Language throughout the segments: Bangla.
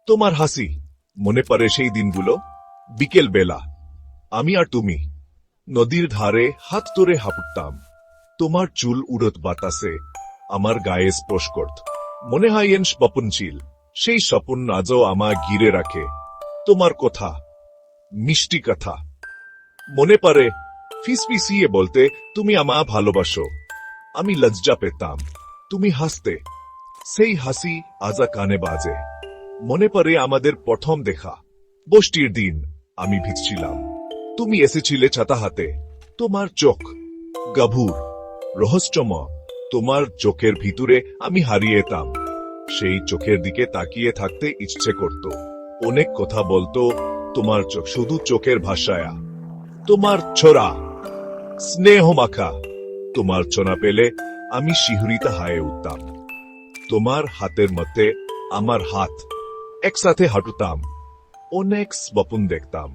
তোমার হাসি মনে পড়ে সেই দিনগুলো, বিকেল বেলা আমি আর তুমি নদীর ধারে হাত ধরে হাঁপুটতাম। তোমার চুল উড়ত বাতাসে আমার গায়ে স্পর্শ করত। মনে হয় এন স্বপন ছিল, সেই স্বপন আজও আমায় ঘিরে রাখে। তোমার কথা, মিষ্টি কথা মনে পড়ে, ফিসফিসিয়ে বলতে তুমি আমায় ভালোবাসো। আমি লজ্জা পেতাম, তুমি হাসতে, সেই হাসি আজা কানে বাজে। মনে পড়ে আমাদের প্রথম দেখা, বৃষ্টির দিন, আমি ভিজছিলাম, তুমি এসেছিলে ছাতা হাতে। তোমার চোখ গভীর, রহস্যময়, তোমার চোখের ভিতরে আমি হারিয়ে যেতাম। সেই চোখের দিকে তাকিয়ে থাকতে ইচ্ছে করত। অনেক কথা বলতো তোমার চোখ, শুধু চোখের ভাষায়। তোমার ছোরা স্নেহ মাখা, তোমার ছোনা পেলে আমি শিহরিত হয়ে উঠতাম। তোমার হাতের মধ্যে আমার হাত, একসাথে হাঁটুতাম, অনেক স্বপ্ন দেখতাম।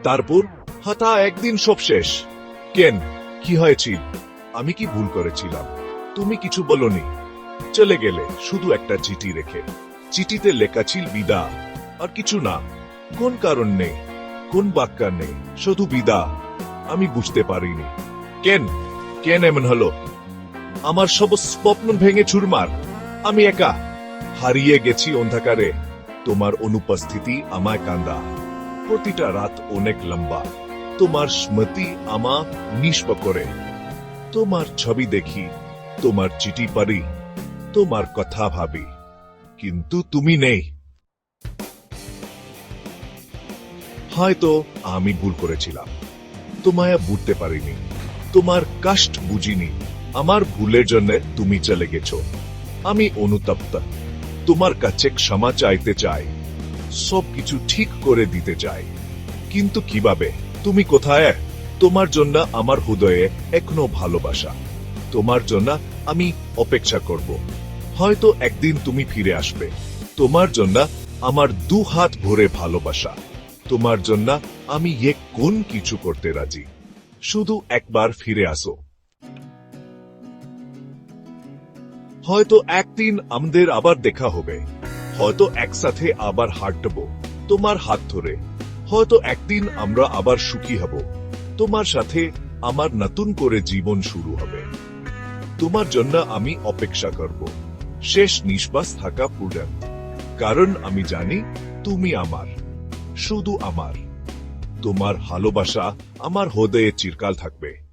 তারপর হঠাৎ একদিন সব শেষ। কেন, কি হয়েছিল? আমি কি ভুল করেছিলাম? তুমি কিছু বলনি, চলে গেলে শুধু একটা চিঠি রেখে। চিঠিতে লেখা ছিল বিদা, আর কিছু না। কোন কারণ নেই, কোন বাক্য নেই, শুধু বিদা। আমি বুঝতে পারিনি কেন, কেন এমন হলো। আমার সব স্বপ্ন ভেঙে চুরমার। আমি একা হারিয়ে গেছি অন্ধকারে। তোমার অনুপস্থিতি আমায় কান্দা। প্রতিটা রাত অনেক লম্বা, তোমার স্মৃতি আমা নিষ্প করে। তোমার ছবি দেখি, তোমার চিঠি পড়ি, তোমার কথা ভাবি, কিন্তু তুমি নেই। হয়তো আমি ভুল করেছিলাম, তোমায় বুঝতে পারিনি, তোমার কষ্ট বুঝিনি। আমার ভুলের জন্য তুমি চলে গেছো। আমি অনুতপ্ত, তোমার কাছে ক্ষমা চাইতে চাই, সবকিছু ঠিক করে দিতে চাই, কিন্তু কিভাবে? তুমি কোথায়? তোমার জন্য আমার হৃদয়ে এখনো ভালোবাসা। তোমার জন্য আমি অপেক্ষা করব। হয়তো একদিন তুমি ফিরে আসবে। তোমার জন্য আমার দু হাত ভরে ভালোবাসা। তোমার জন্য আমি কোন কিছু করতে রাজি। শুধু একবার ফিরে আসো। হয়তো একদিন আমাদের আবার দেখা হবে, হয়তো একসাথে আবার হাঁটবো তোমার হাত ধরে। হয়তো একদিন আমরা আবার সুখী হব, তোমার সাথে আমার নতুন করে জীবন শুরু হবে। তোমার জন্য আমি অপেক্ষা করব, শেষ নিঃশ্বাস থাকা পর্যন্ত। কারণ আমি জানি তুমি আমার, শুধু আমার। তোমার ভালোবাসা আমার হৃদয়ে চিরকাল থাকবে।